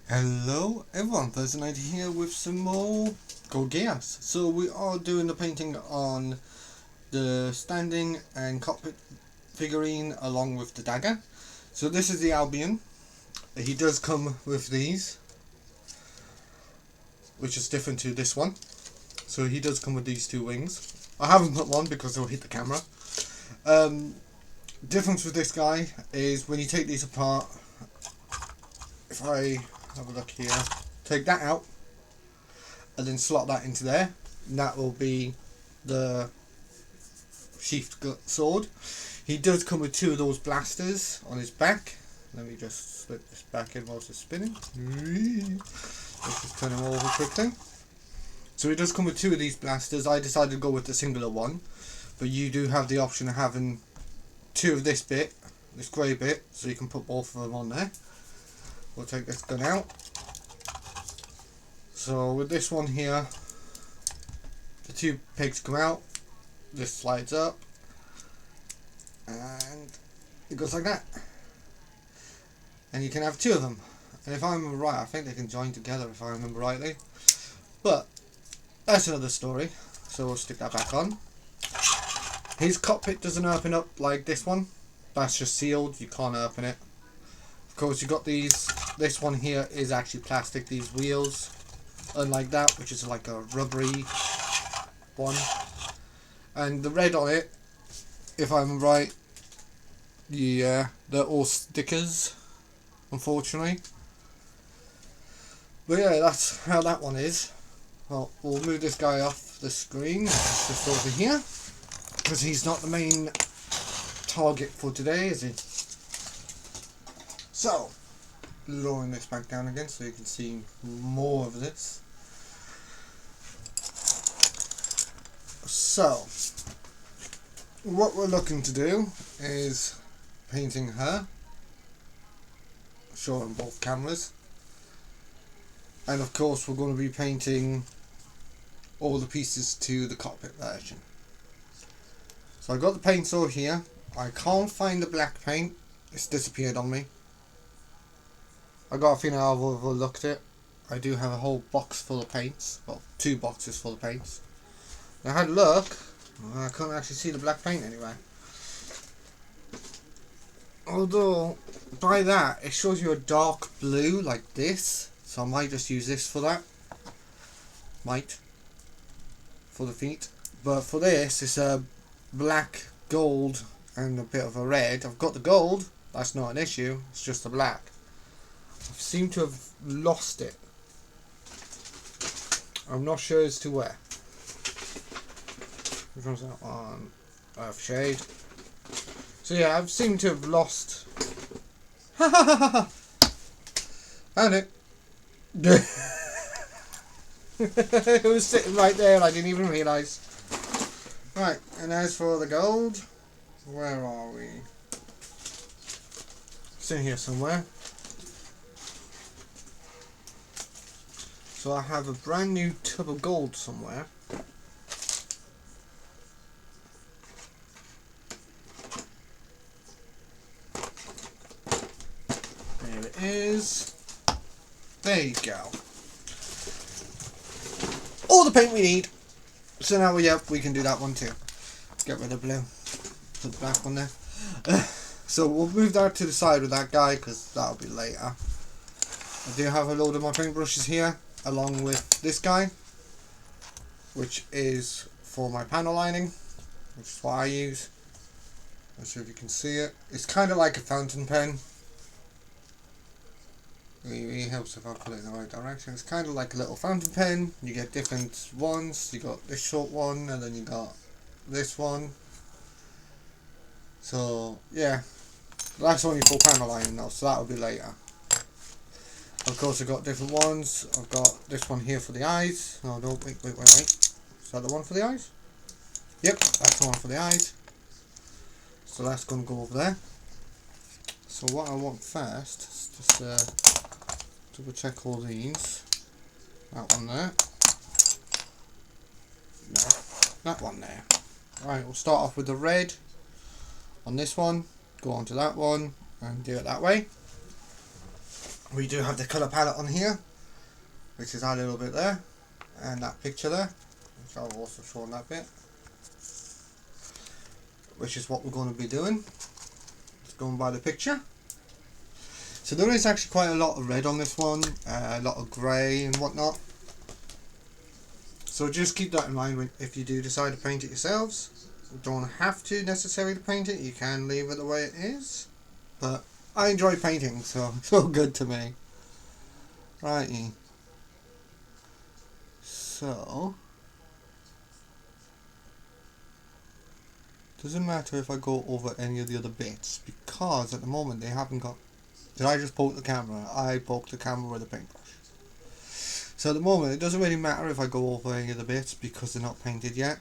Hello everyone, Thursday night here with some more Geass. So we are doing the painting on the standing and cockpit figurine along with the dagger. So this is the Albion. He does come with these, which is different to this one. So he does come with these two wings. I haven't put one because it'll hit the camera. Difference with this guy is when you take these apart, if I have a look here, take that out and then slot that into there, and that will be the sheathed sword. He does come with two of those blasters on his back. Let me just slip this back in whilst it's spinning. Let's just turn him over quickly. So he does come with two of these blasters. I decided to go with the singular one, but you do have the option of having two of this bit, this grey bit, so you can put both of them on there. We'll take this gun out. So with this one here, the two pegs come out, this slides up, and it goes like that. And you can have two of them. And if I remember right, I think they can join together if I remember rightly. But that's another story. So we'll stick that back on. His cockpit doesn't open up like this one. That's just sealed, you can't open it. Of course you got these, this one here is actually plastic, these wheels. Unlike that, which is like a rubbery one. And the red on it, if I'm right, yeah, they're all stickers, unfortunately. But yeah, that's how that one is. Well, we'll move this guy off the screen, just over here, because he's not the main target for today, is he? So, lowering this back down again so you can see more of this. So, what we're looking to do is painting her, show on both cameras, and of course we're going to be painting all the pieces to the cockpit version. So I've got the paint saw here. I can't find the black paint, it's disappeared on me. I got a feeling I've overlooked it. I do have a whole box full of paints, well, two boxes full of paints. I had a look, I couldn't actually see the black paint anywhere. Although, by that, it shows you a dark blue like this, so I might just use this for that. Might. For the feet. But for this, it's a black, gold, and a bit of a red. I've got the gold, that's not an issue, it's just the black. I seem to have lost it. I'm not sure as to where. Which one's that one? Earth Shade. So yeah, I've seemed to have lost. Found it. It was sitting right there and I didn't even realise. Right, and as for the gold, where are we? It's in here somewhere. So I have a brand new tub of gold somewhere. There it is. There you go. All the paint we need. So now we can do that one too. Get rid of blue. Put the black one there. So we'll move that to the side with that guy because that'll be later. I do have a load of my paintbrushes here, along with this guy, which is for my panel lining, which is what I use. Not sure if you can see it. It's kind of like a fountain pen. It really helps if I put it in the right direction. It's kind of like a little fountain pen. You get different ones. You got this short one, and then you got this one. So yeah, that's only for panel lining though, so that'll be later. Of course, I've got different ones. I've got this one here for the eyes. No, no, wait. Is that the one for the eyes? Yep, that's the one for the eyes. So that's going to go over there. So what I want first is just double check all these. That one there. No, that one there. Right, we'll start off with the red on this one. Go on to that one and do it that way. We do have the colour palette on here, which is our little bit there, and that picture there, which I'll also show on that bit, which is what we're going to be doing. Just going by the picture. So there is actually quite a lot of red on this one, a lot of grey and whatnot. So just keep that in mind if you do decide to paint it yourselves. You don't have to necessarily paint it, you can leave it the way it is. But I enjoy painting, so it's all good to me. Righty. So doesn't matter if I go over any of the other bits, because at the moment they haven't got... Did I just poke the camera? I poked the camera with a paintbrush. So at the moment it doesn't really matter if I go over any of the bits because they're not painted yet.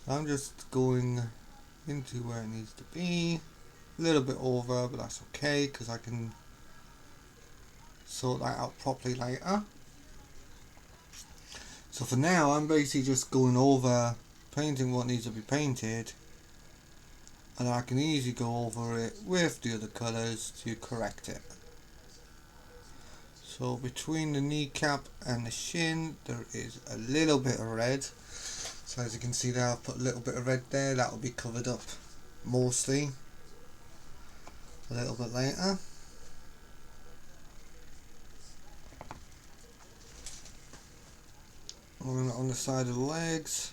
I'm just going into where it needs to be. A little bit over, but that's okay because I can sort that out properly later. So for now I'm basically just going over painting what needs to be painted, and I can easily go over it with the other colours to correct it. So between the kneecap and the shin there is a little bit of red. So as you can see there, I've put a little bit of red there. That will be covered up mostly a little bit later. On the side of the legs.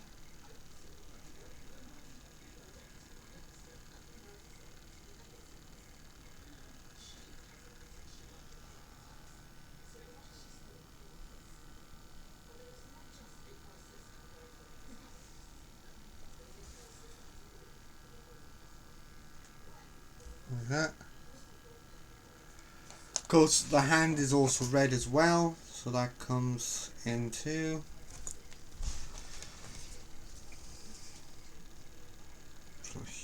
Like that. Of course the hand is also red as well, so that comes into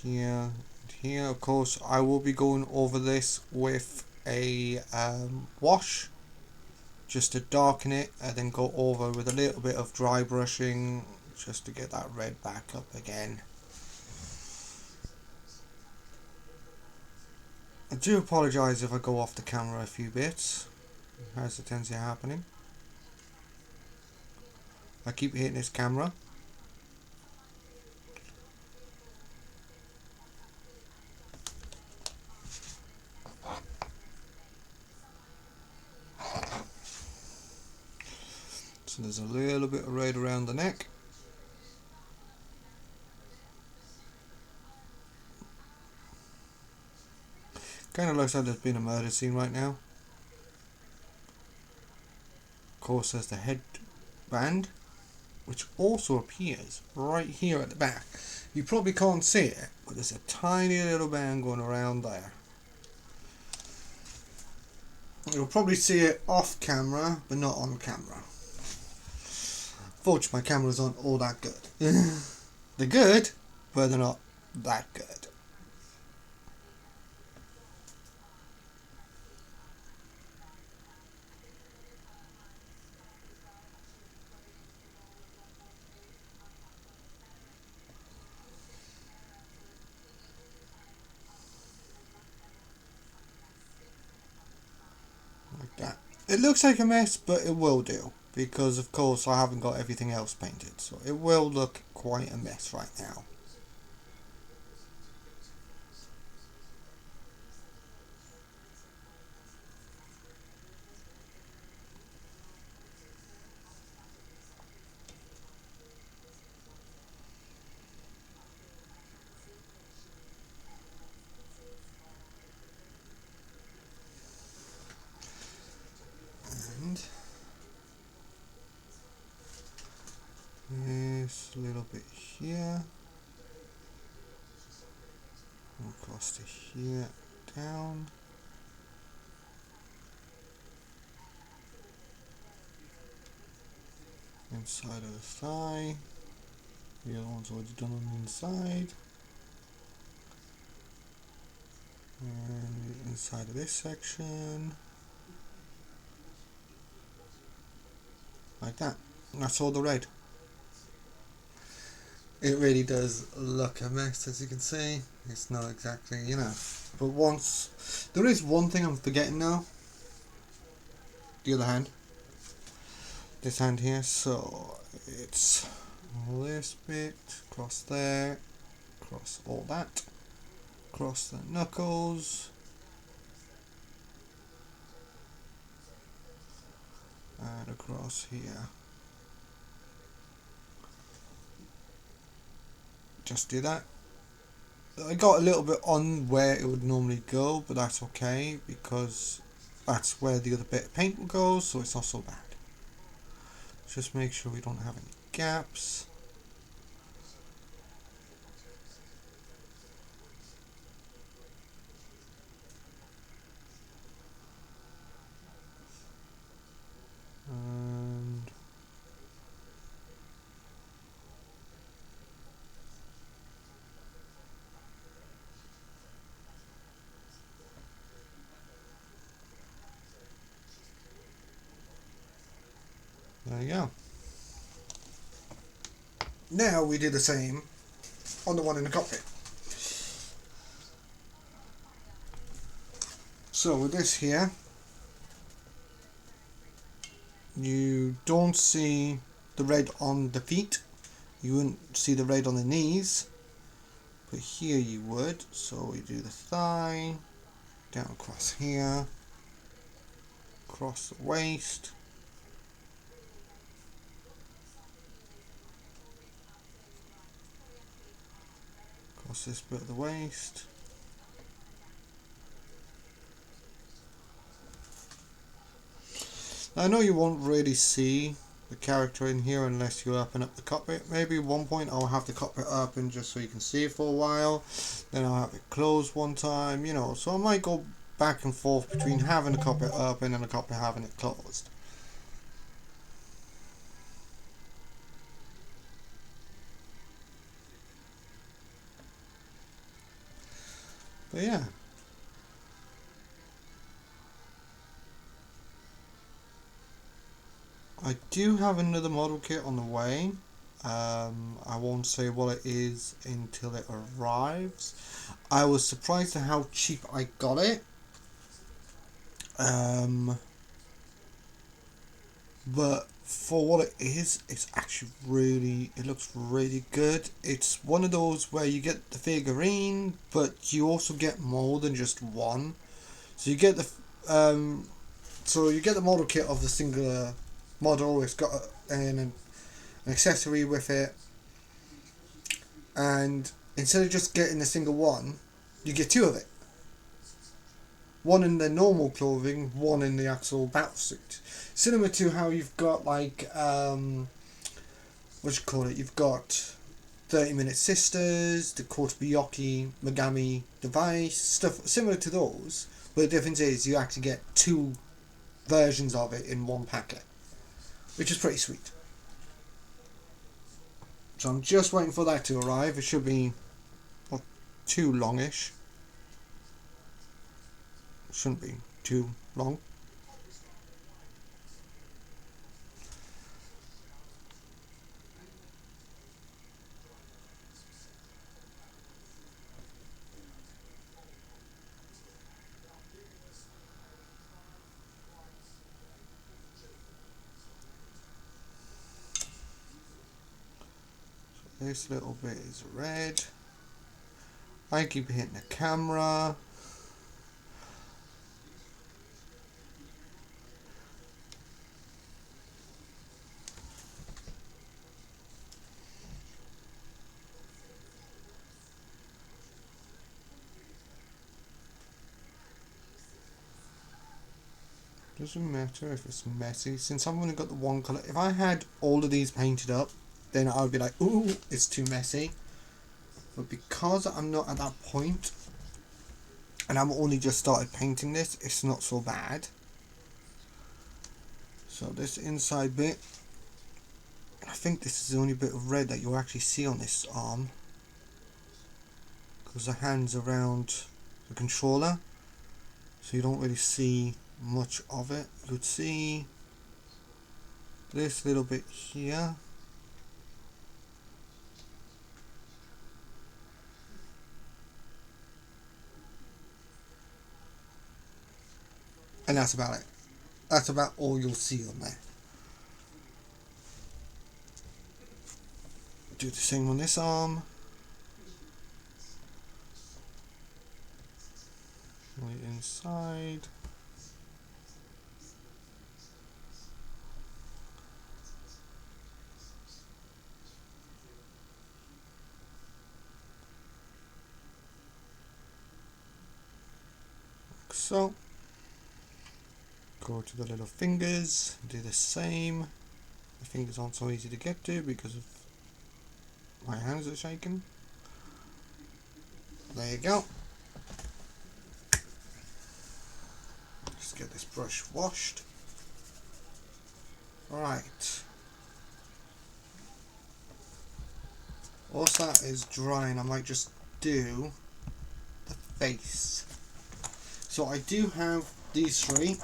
here and here. Of course I will be going over this with a wash just to darken it, and then go over with a little bit of dry brushing just to get that red back up again. I do apologise if I go off the camera a few bits, as it tends to happening. I keep hitting this camera. So there's a little bit of red around the neck. Kind of looks like there's been a murder scene right now. Of course there's the headband, which also appears right here at the back. You probably can't see it, but there's a tiny little band going around there. You'll probably see it off camera, but not on camera. Fortunately, my cameras aren't all that good. They're good, but they're not that good. Like that. It looks like a mess, but it will do, because of course I haven't got everything else painted, so it will look quite a mess right now. This little bit here, across to here, down. Inside of the thigh. The other one's already done on the inside. And inside of this section. Like that. And that's all the red. It really does look a mess, as you can see. It's not exactly, you know. But once... There is one thing I'm forgetting now. The other hand. This hand here. So, it's this bit. Across there. Across all that. Across the knuckles. And across here. Just do that. I got a little bit on where it would normally go, but that's okay because that's where the other bit of paint will go, so it's not so bad. Just make sure we don't have any gaps. And there you go. Now we do the same on the one in the cockpit. So with this here, you don't see the red on the feet, you wouldn't see the red on the knees, but here you would. So we do the thigh, down across here, across the waist, across this bit of the waist. I know you won't really see the character in here unless you open up the cockpit. Maybe at one point I'll have the cockpit open just so you can see it for a while. Then I'll have it closed one time, you know. So I might go back and forth between having the cockpit open and the cockpit having it closed. But yeah. I do have another model kit on the way. I won't say what it is until it arrives. I was surprised at how cheap I got it. But for what it is, it's actually it looks really good. It's one of those where you get the figurine, but you also get more than just one. So you get the model kit of the singular model. It's got an accessory with it, and instead of just getting a single one, you get two of it. One in the normal clothing, one in the actual battle suit. Similar to how you've got like you've got 30-minute sisters, the Kotobuyoki Megami device, stuff similar to those, but the difference is you actually get two versions of it in one packet, which is pretty sweet. So I'm just waiting for that to arrive. It should be not too longish. It shouldn't be too long. This little bit is red. I keep hitting the camera. Doesn't matter if it's messy, since I've only got the one colour. If I had all of these painted up, then I would be like, ooh, it's too messy. But because I'm not at that point, and I've only just started painting this, it's not so bad. So this inside bit, I think this is the only bit of red that you'll actually see on this arm, because the hand's around the controller, so you don't really see much of it. You would see this little bit here, And that's about it. That's about all you'll see on there. Do the same on this arm. Right inside. Like so. Go to the little fingers, do the same. The fingers aren't so easy to get to because of my hands are shaking. There you go. Just get this brush washed. Right. Whilst that is drying, I might just do the face. So I do have these three.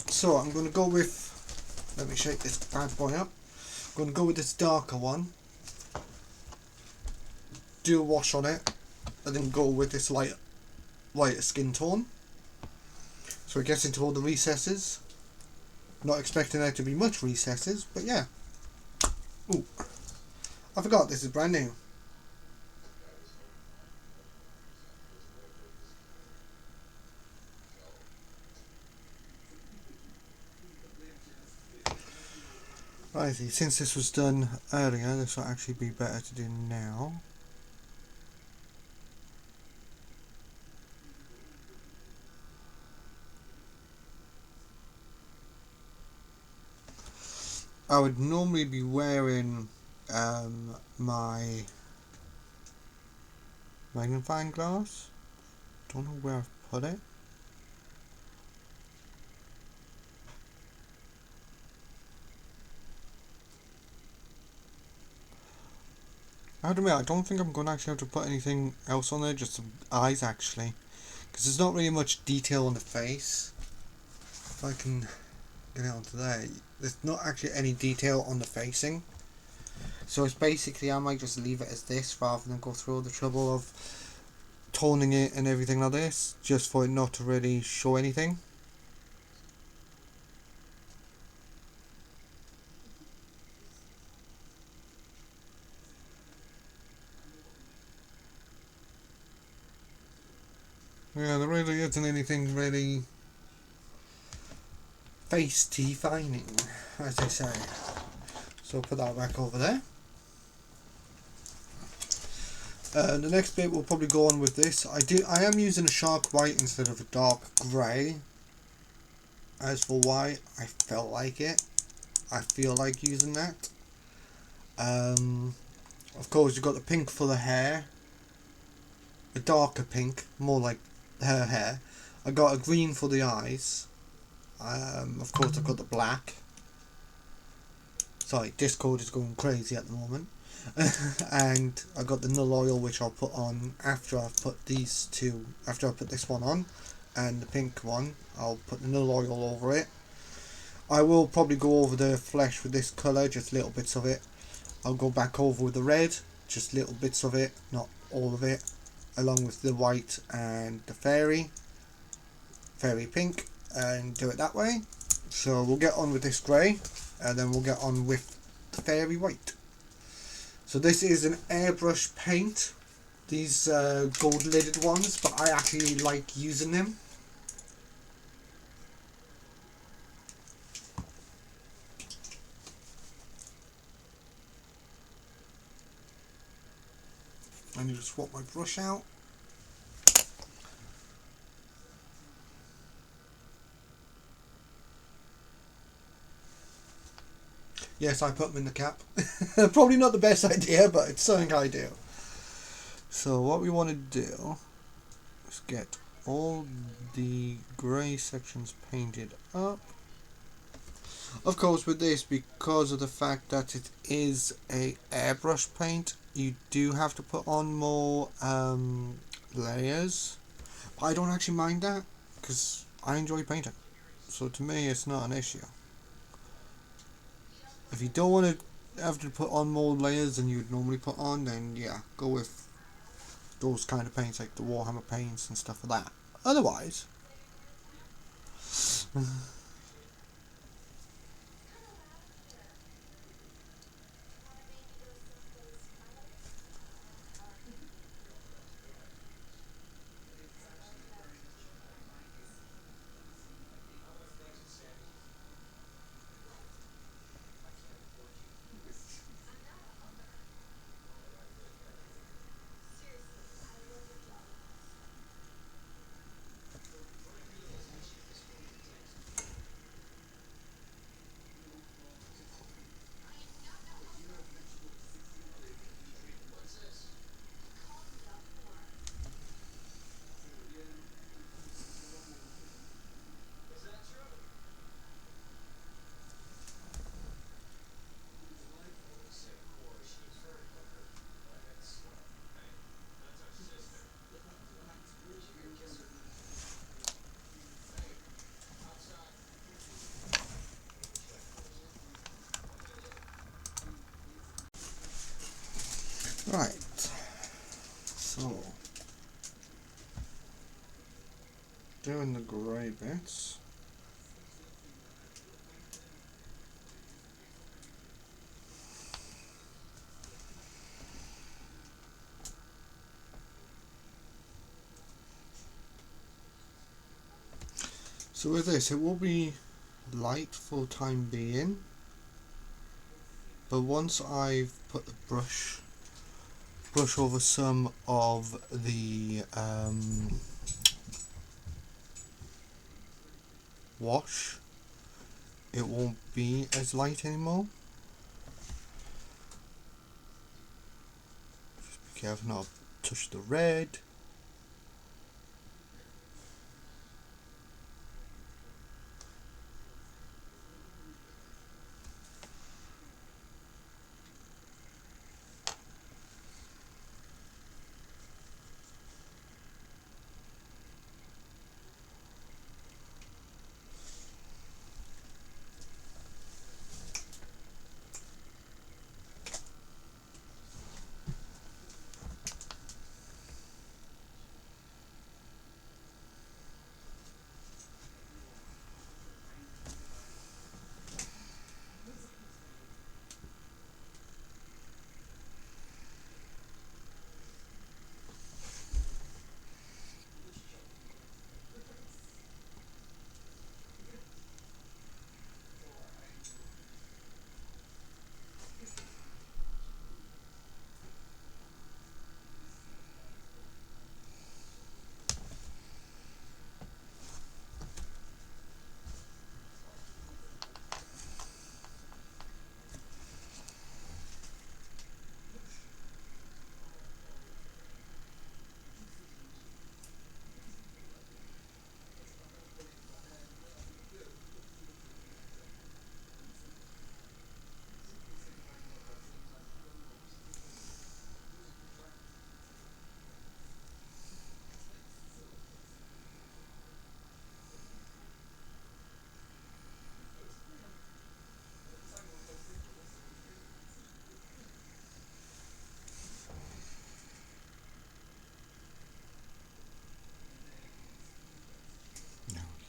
So I'm going to go with, let me shake this bad boy up. I'm going to go with this darker one. Do a wash on it. And then go with this lighter skin tone. So it gets into all the recesses. Not expecting there to be much recesses, but yeah. Ooh. I forgot this is brand new. Right, since this was done earlier, this will actually be better to do now. I would normally be wearing my magnifying glass. Don't know where I've put it. I have to admit, I don't think I'm going to actually have to put anything else on there, just some eyes actually. Because there's not really much detail on the face. If I can get it onto there, there's not actually any detail on the facing. So it's basically, I might just leave it as this rather than go through all the trouble of toning it and everything like this, just for it not to really show anything. Yeah, there really isn't anything really face defining, as they say. So put that back over there. The next bit we'll probably go on with this. I am using a shark white instead of a dark grey. As for why, I felt like it. I feel like using that. Of course, you've got the pink for the hair. A darker pink, more like her hair. I got a green for the eyes. Of course, I've got the black. Sorry, Discord is going crazy at the moment. And I got the null oil, which I'll put on after I've put these two. After I put this one on, and the pink one, I'll put the null oil over it. I will probably go over the flesh with this colour, just little bits of it. I'll go back over with the red, just little bits of it, not all of it, along with the white and the fairy pink, and do it that way. So we'll get on with this grey, and then we'll get on with the fairy white. So this is an airbrush paint, these gold lidded ones, but I actually like using them. I need to swap my brush out. Yes, I put them in the cap. Probably not the best idea, but it's something I do. So what we want to do is get all the grey sections painted up. Of course, with this, because of the fact that it is a airbrush paint, you do have to put on more layers. But I don't actually mind that, because I enjoy painting. So to me, it's not an issue. If you don't want to have to put on more layers than you'd normally put on, then yeah, go with those kind of paints like the Warhammer paints and stuff like that. Otherwise, Right, so doing the grey bits. So with this, it will be light for the time being, but once I've put the brush over some of the wash, it won't be as light anymore. Just be careful not to touch the red.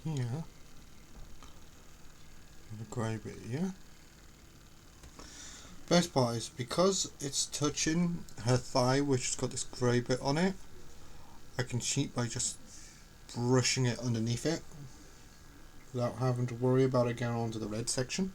Here, the grey bit here. Best part is because it's touching her thigh, which has got this grey bit on it, I can cheat by just brushing it underneath it without having to worry about it going onto the red section.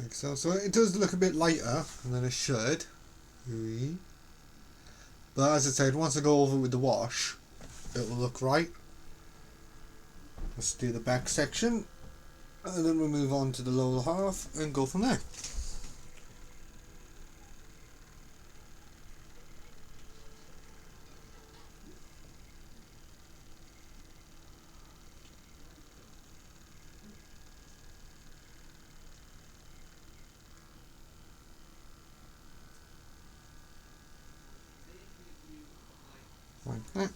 Like so. So it does look a bit lighter than it should. But as I said, once I go over with the wash, it will look right. Let's do the back section, and then we'll move on to the lower half and go from there. Like that.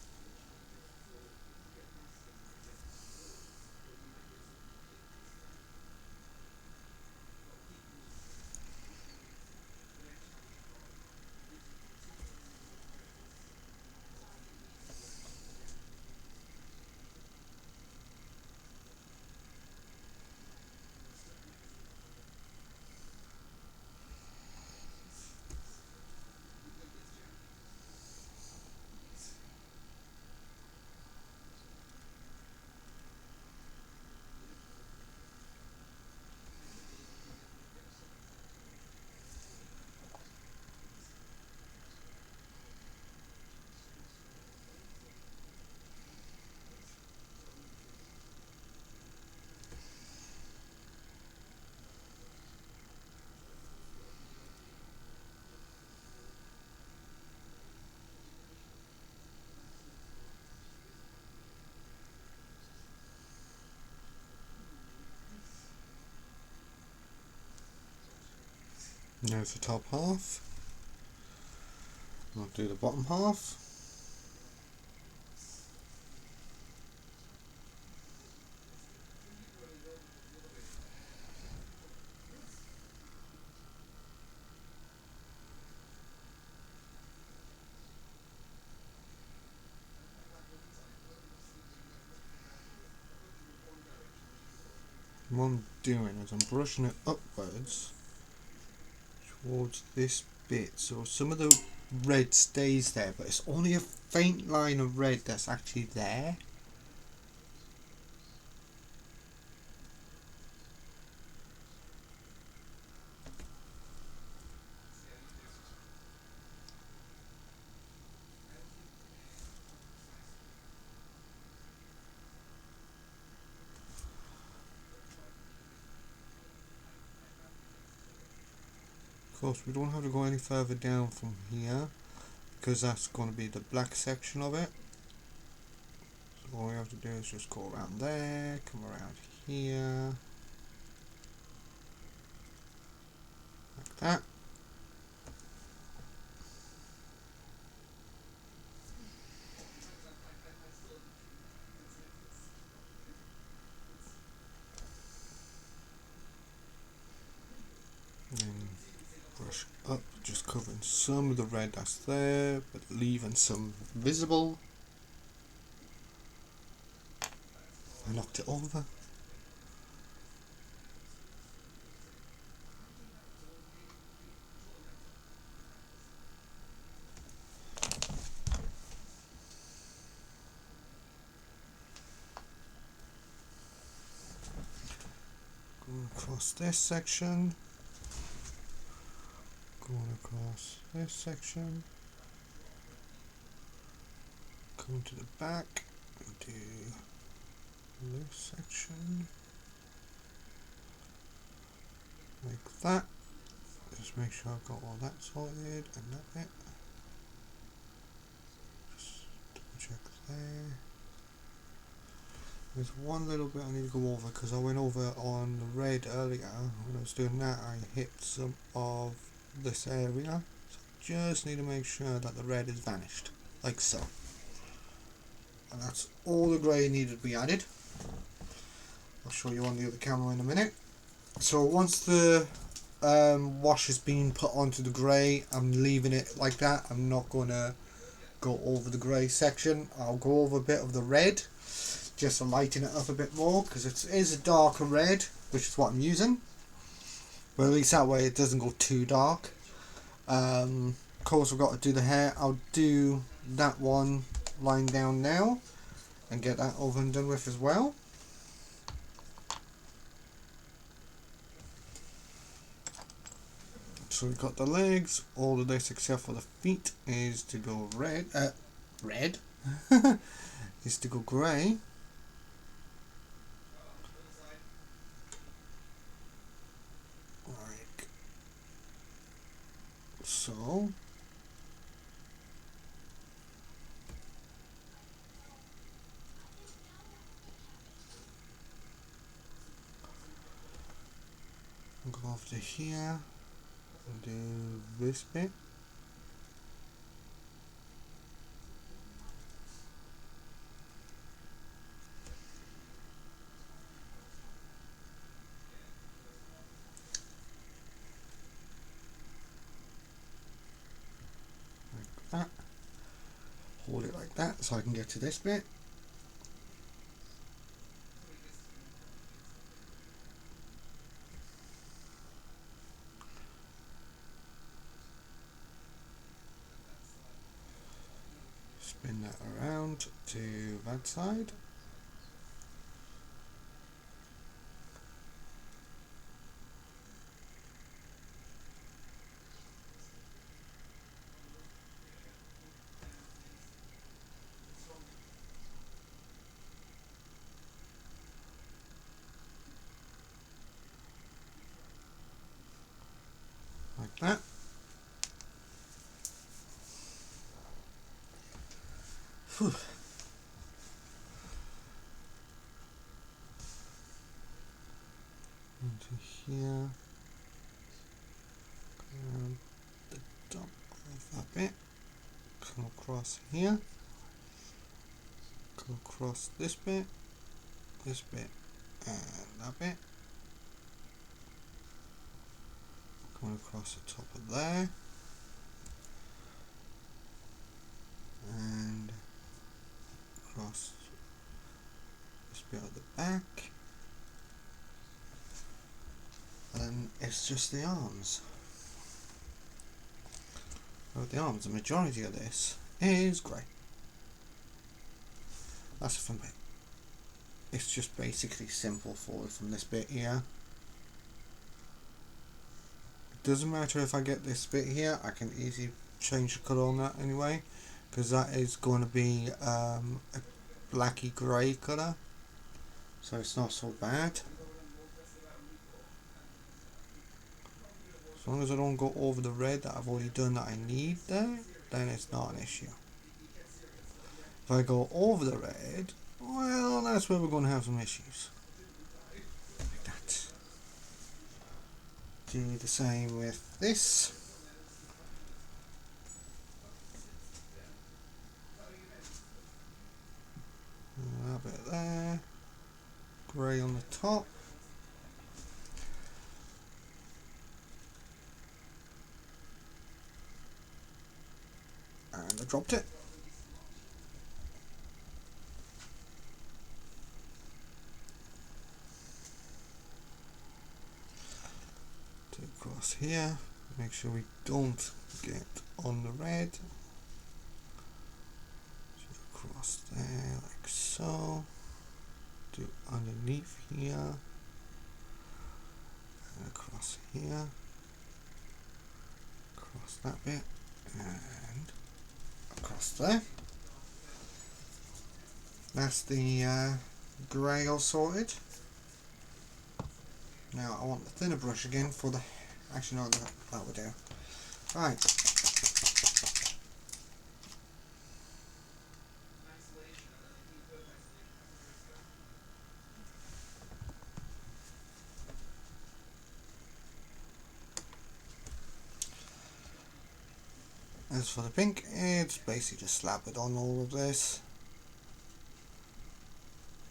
There's the top half. I'll do the bottom half. What I'm doing is I'm brushing it upwards towards this bit, so some of the red stays there, but it's only a faint line of red that's actually there. Of course, we don't have to go any further down from here because that's going to be the black section of it. So all we have to do is just go around there, come around here, like that. And then brush up, just covering some of the red that's there, but leaving some visible. I knocked it over. Going across this section. Going across this section. Come to the back and do this section. Like that. Just make sure I've got all that sorted and that bit. Just double check there. There's one little bit I need to go over because I went over on the red earlier. When I was doing that, I hit some of this area. So I just need to make sure that the red is vanished, like so. And that's all the grey needed to be added. I'll show you on the other camera in a minute. So once the wash has been put onto the grey, I'm leaving it like that. I'm not going to go over the grey section. I'll go over a bit of the red, just to lighten it up a bit more, because it is a darker red, which is what I'm using. But at least that way it doesn't go too dark. Of course, we've got to do the hair. I'll do that one lying down now and get that over and done with as well. So we've got the legs. All of this except for the feet is to go red. Red is to go grey. Like so. Go off to here and do this bit. Like that. Hold it like that so I can get to this bit. Spin that around to that side. Like that. Whew. Into here. come across here, come across this bit, and that bit, coming across the top of there, and across this bit at the back, and it's just the arms. Well, the arms, the majority of this is grey. That's a fun bit. It's just basically simple forward from this bit here. It doesn't matter if I get this bit here, I can easily change the colour on that anyway, because that is going to be a blacky grey colour, so it's not so bad. As long as I don't go over the red that I've already done that I need there, then it's not an issue. If I go over the red, well, that's where we're going to have some issues. Like that. Do the same with this. That bit there. Grey on the top. And I dropped it. Take across here. Make sure we don't get on the red. Across there like so. Do underneath here. And across here. Across that bit. And across there. That's the grey all sorted. Now I want the thinner brush again for the... Actually no, that would do. Right. As for the pink, it's basically just slap it on all of this.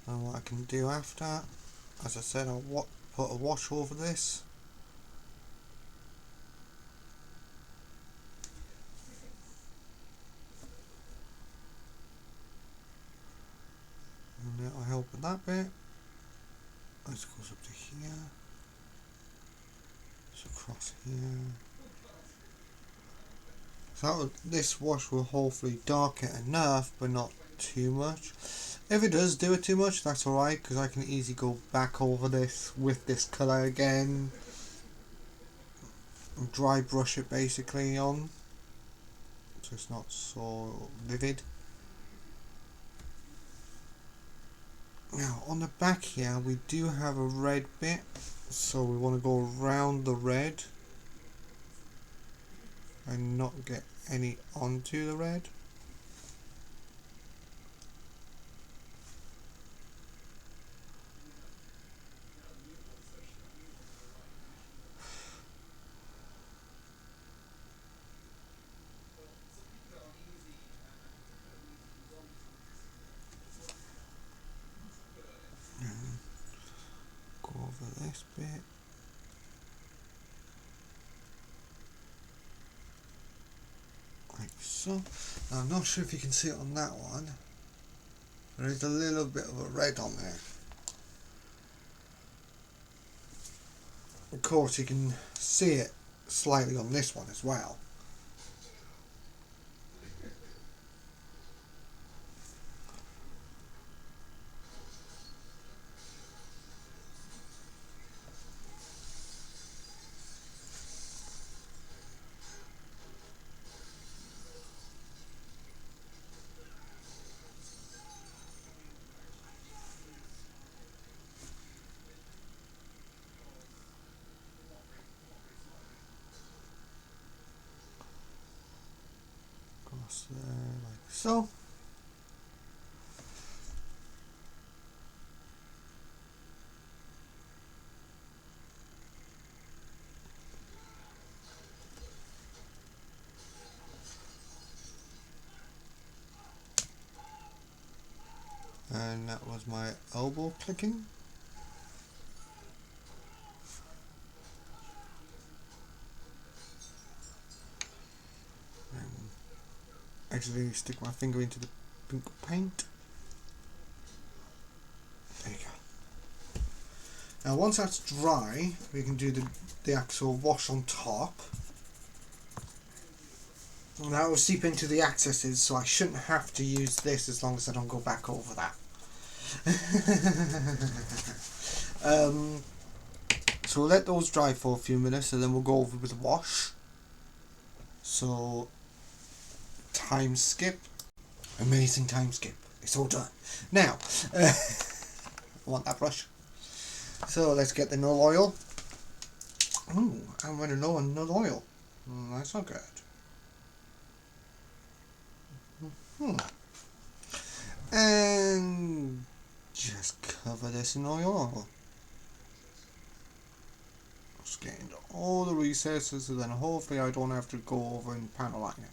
And what I can do after, as I said, I'll put a wash over this. And that'll help with that bit. This goes up to here. It's across here. So this wash will hopefully darken it enough, but not too much. If it does do it too much, that's alright, because I can easily go back over this with this colour again. And dry brush it basically on, so it's not so vivid. Now on the back here we do have a red bit, so we want to go around the red and not get any onto the red. Go over this bit. Like so. Now, I'm not sure if you can see it on that one. There is a little bit of a red on there. Of course you can see it slightly on this one as well. There, like so. And that was my elbow clicking. And actually stick my finger into the pink paint. There you go. Now once that's dry, we can do the actual wash on top. And that will seep into the accesses, so I shouldn't have to use this as long as I don't go back over that. So we'll let those dry for a few minutes and then we'll go over with the wash. So, time skip. Amazing time skip. It's all done. Now, I want that brush. So let's get the null oil. Ooh, I'm running low on null oil. That's not good. And just cover this in oil. Just get into all the recesses, and then hopefully I don't have to go over and panel line it.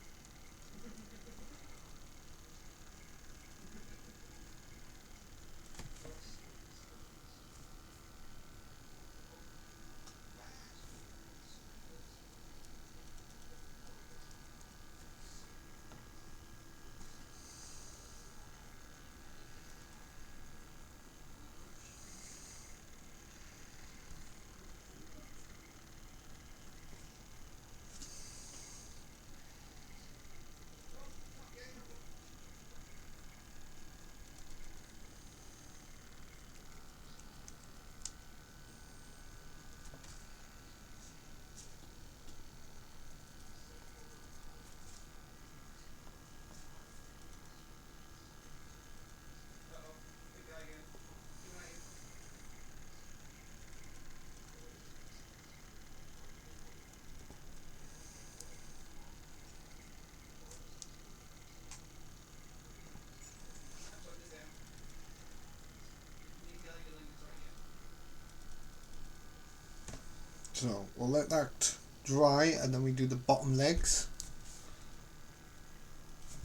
So we'll let that dry and then we do the bottom legs.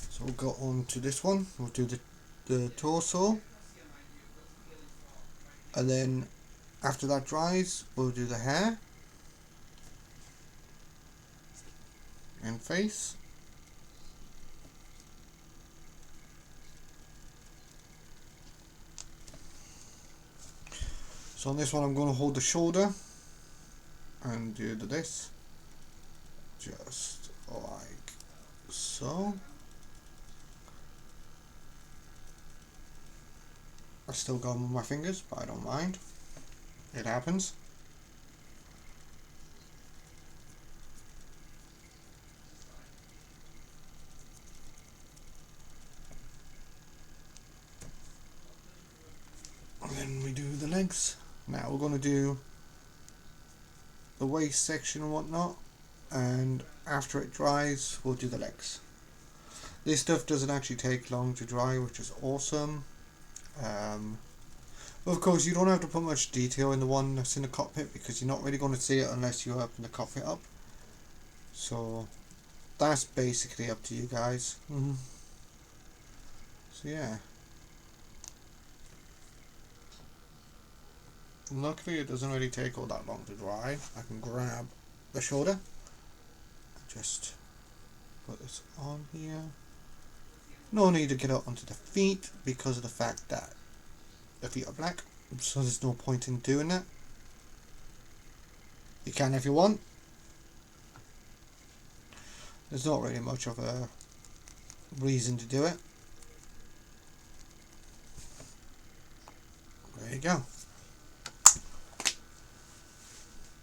So we'll go on to this one. We'll do the torso. And then after that dries, we'll do the hair and face. So on this one I'm going to hold the shoulder and do this, just like so. I still got them with my fingers, but I don't mind. It happens. And then we do the legs. Now we're going to do the waist section and whatnot, and after it dries we'll do the legs. This stuff doesn't actually take long to dry, which is awesome. Of course you don't have to put much detail in the one that's in the cockpit because you're not really going to see it unless you open the cockpit up, so that's basically up to you guys. So yeah, luckily it doesn't really take all that long to dry. I can grab the shoulder, just put this on here. No need to get up onto the feet because of the fact that the feet are black, so there's no point in doing that. You can if you want. There's not really much of a reason to do it. There you go.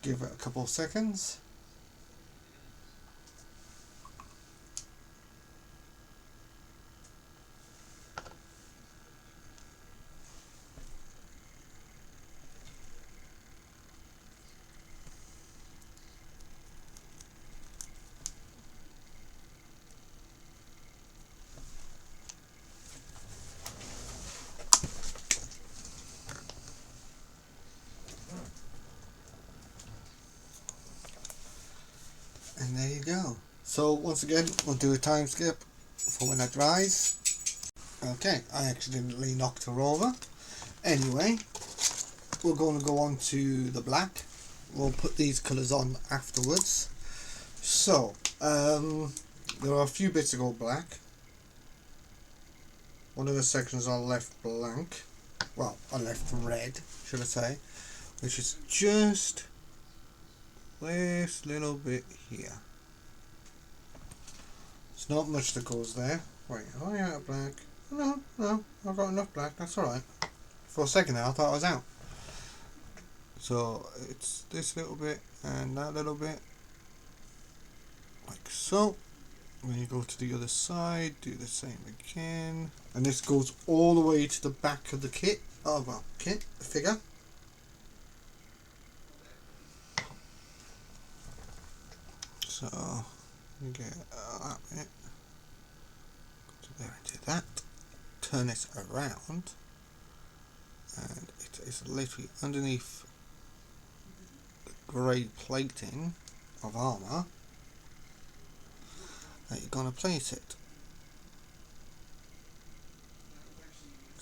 Give it a couple of seconds. And there you go. So once again, we'll do a time skip for when that dries. Okay, I accidentally knocked her over. Anyway, we're going to go on to the black. We'll put these colours on afterwards. So, there are a few bits of gold black. One of the sections are left blank. Well, I left red, should I say. Which is just this little bit here. It's not much that goes there. Wait, am I out of black? No, I've got enough black, that's alright. For a second there, I thought I was out. So, it's this little bit and that little bit. Like so. When you go to the other side, do the same again. And this goes all the way to the back of the kit. Oh, well, kit, the figure. So, you get that bit. Go to there and do that. Turn it around. And it is literally underneath the grey plating of armour that you're going to place it.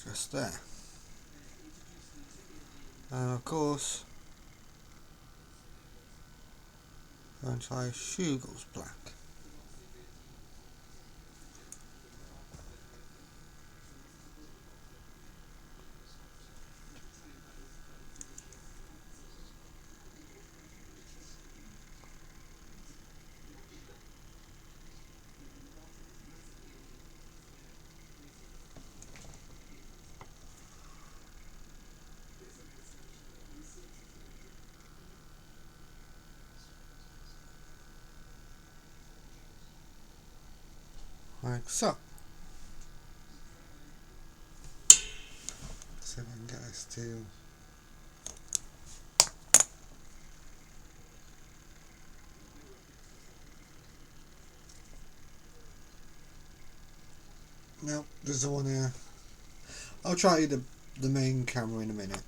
Just there. And of course, the entire shoe goes black. Like so. Let's see if I can get this to... No, there's the one here. I'll try the main camera in a minute.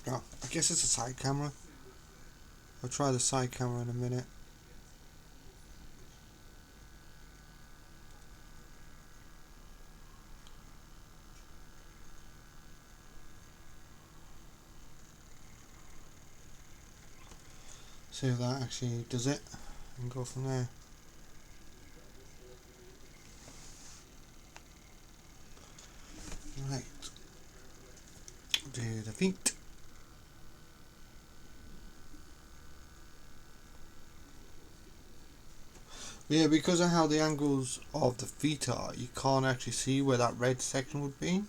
Oh, I guess it's a side camera. I'll try the side camera in a minute. See if that actually does it and go from there. Right. Do the feet. Yeah, because of how the angles of the feet are, you can't actually see where that red section would be.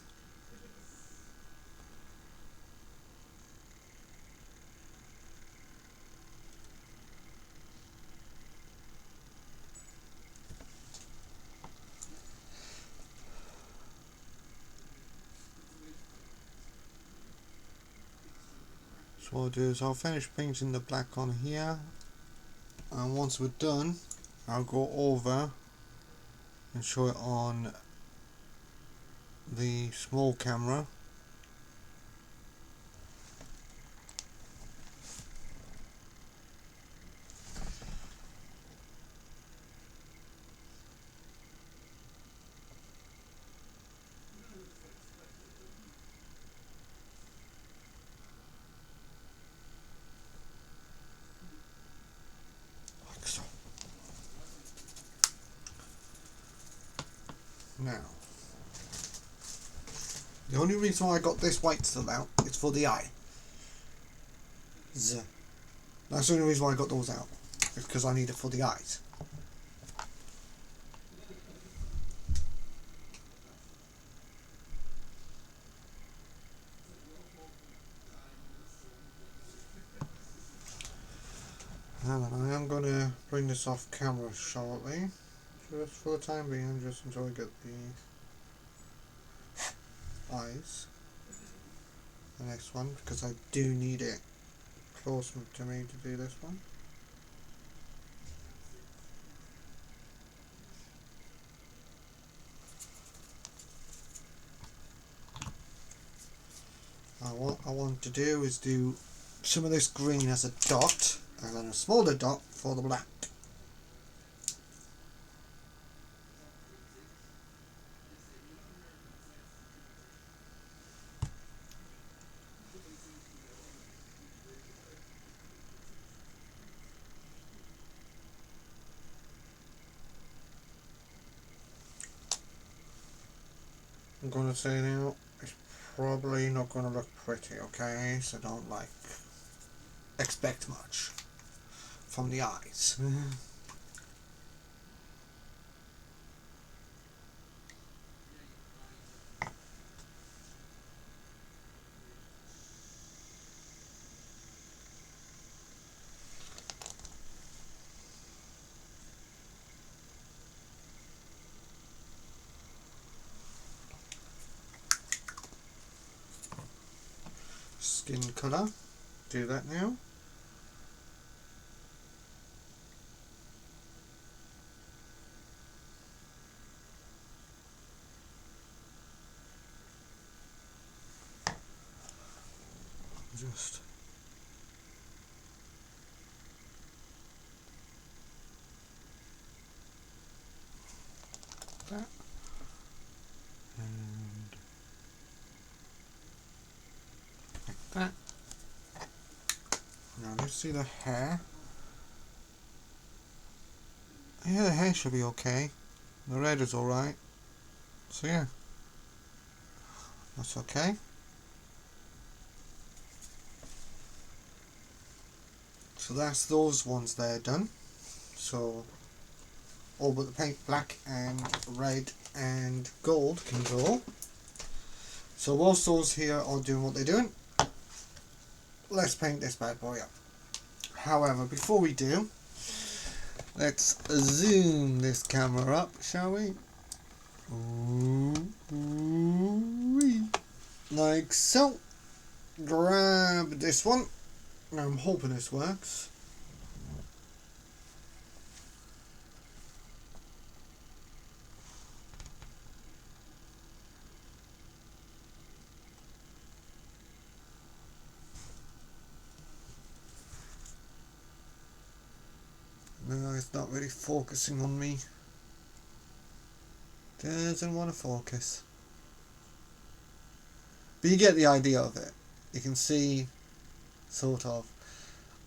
So what I'll do is I'll finish painting the black on here, and once we're done I'll go over and show it on the small camera. Like so. Now, the only reason why I got this white still out is for the eye. That's the only reason why I got those out. It's because I need it for the eyes. And I am going to bring this off camera shortly. Just for the time being, just until I get the eyes. The next one, because I do need it close to me to do this one. What I want to do is do some of this green as a dot, and then a smaller dot for the black. I'm gonna say now, it's probably not gonna look pretty, okay? So don't like expect much from the eyes. Skin colour, do that now. Just that and like that. Now let's see the hair. Yeah, the hair should be okay. The red is alright. So yeah, that's okay. So that's those ones there done. So all but the paint black and red and gold can go. So whilst those here are doing what they're doing, let's paint this bad boy up. However, before we do, let's zoom this camera up, shall we? Ooh-wee. Like so. Grab this one. Now I'm hoping this works. No, it's not really focusing on me. Doesn't want to focus. But you get the idea of it. You can see, sort of.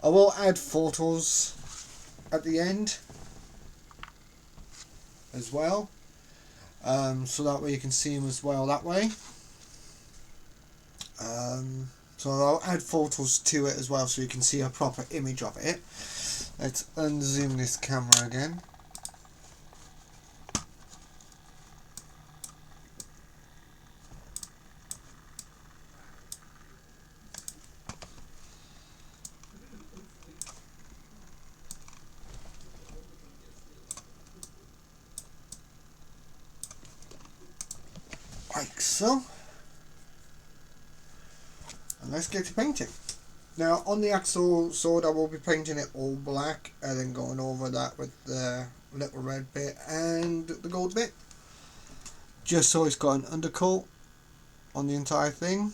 I will add photos at the end as well. So that way you can see them as well that way. So I'll add photos to it as well so you can see a proper image of it. Let's unzoom this camera again. Like so. And let's get to painting. Now on the axle sword I will be painting it all black and then going over that with the little red bit and the gold bit. Just so it's got an undercoat on the entire thing.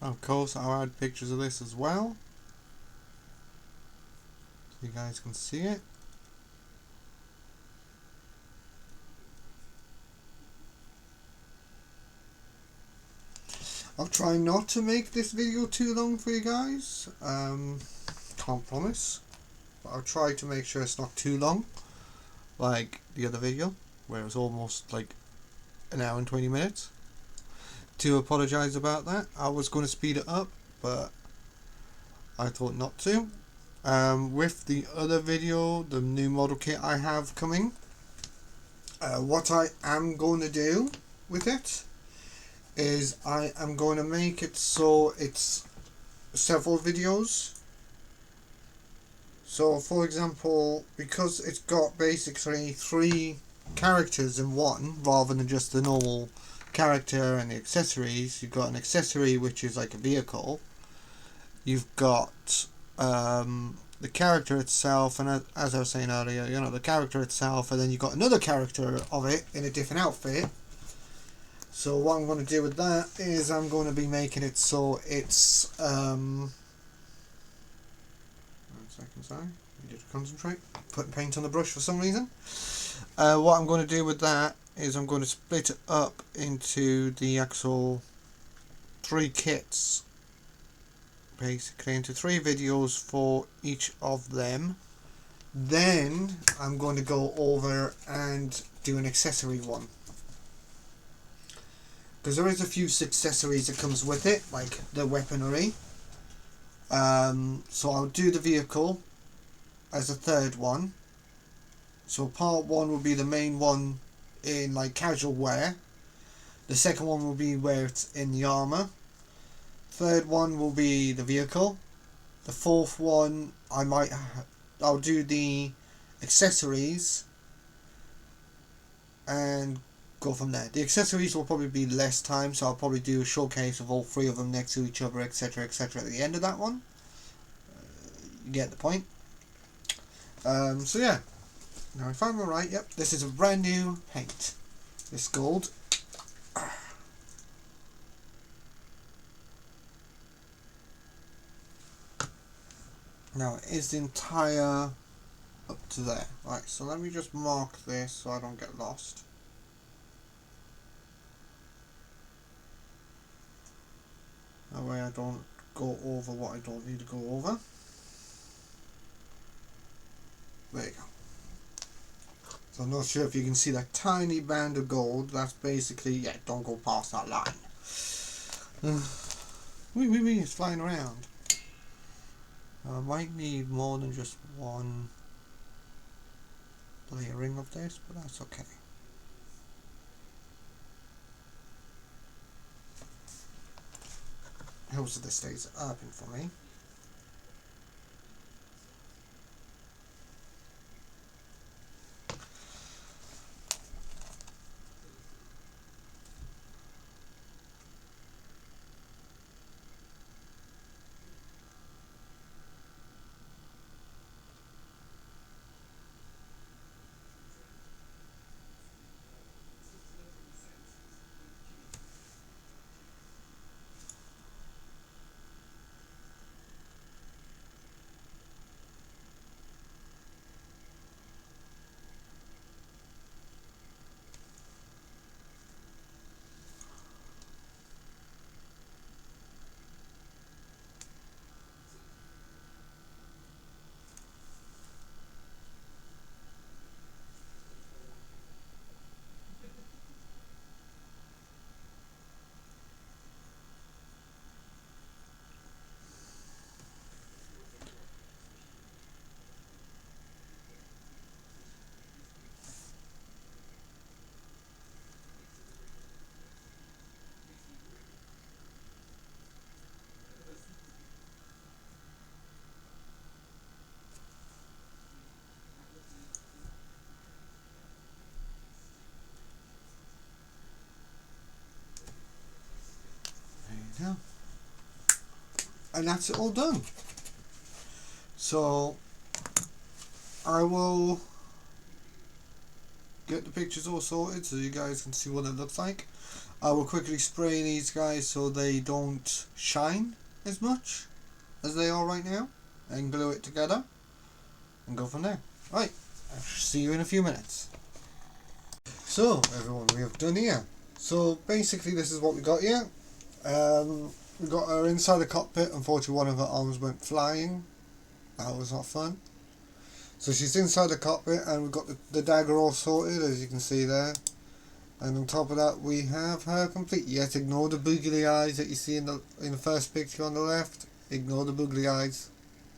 Of course, I'll add pictures of this as well, so you guys can see it. I'll try not to make this video too long for you guys. Can't promise, but I'll try to make sure it's not too long, like the other video, where it was almost like an hour and 20 minutes. To apologise about that. I was going to speed it up, but I thought not to. With the other video, the new model kit I have coming, what I am going to do with it is I am going to make it so it's several videos. So for example, because it's got basically 3 characters in one rather than just the normal character and the accessories, you've got an accessory which is like a vehicle. You've got the character itself, and as I was saying earlier, you know, the character itself, and then you've got another character of it in a different outfit. So what I'm going to do with that is I'm going to be making it so it's 1 second, sorry, I need to concentrate, putting paint on the brush for some reason. What I'm going to do with that is I'm going to split it up into the actual 3 kits, basically into 3 videos for each of them. Then I'm going to go over and do an accessory one, because there is a few accessories that comes with it, like the weaponry. So I'll do the vehicle as a third one. So part 1 will be the main one in like casual wear. The second one will be where it's in the armor. Third one will be the vehicle. The fourth one I'll do the accessories and go from there. The accessories will probably be less time, so I'll probably do a showcase of all 3 of them next to each other, etc, etc at the end of that one. You get the point. So yeah, now if I'm alright, yep, this is a brand new paint, this gold. Now it is the entire up to there. Right, so let me just mark this so I don't get lost. That way I don't go over what I don't need to go over. There you go. So I'm not sure if you can see that tiny band of gold. That's basically, yeah, don't go past that line. It's flying around. I might need more than just one layering of this, but that's okay. Helps that this stays open for me. Yeah. And that's it all done. So I will get the pictures all sorted so you guys can see what it looks like. I will quickly spray these guys so they don't shine as much as they are right now, and glue it together and go from there. Right, I'll see you in a few minutes. So everyone, we have done here. So basically this is what we got here. We got her inside the cockpit. Unfortunately one of her arms went flying. That was not fun. So she's inside the cockpit, and we've got the dagger all sorted, as you can see there. And on top of that we have her complete. Yes, ignore the boogly eyes that you see in the first picture on the left. Ignore the boogly eyes.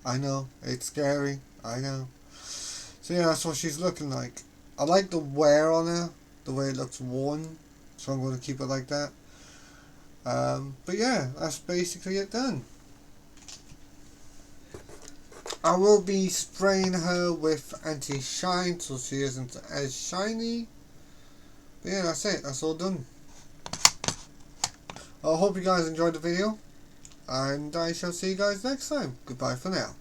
I know, it's scary, I know. So yeah, that's what she's looking like. I like the wear on her, the way it looks worn, so I'm going to keep it like that. But yeah, that's basically it done. I will be spraying her with anti-shine so she isn't as shiny. But yeah, that's it, that's all done. I hope you guys enjoyed the video, and I shall see you guys next time. Goodbye for now.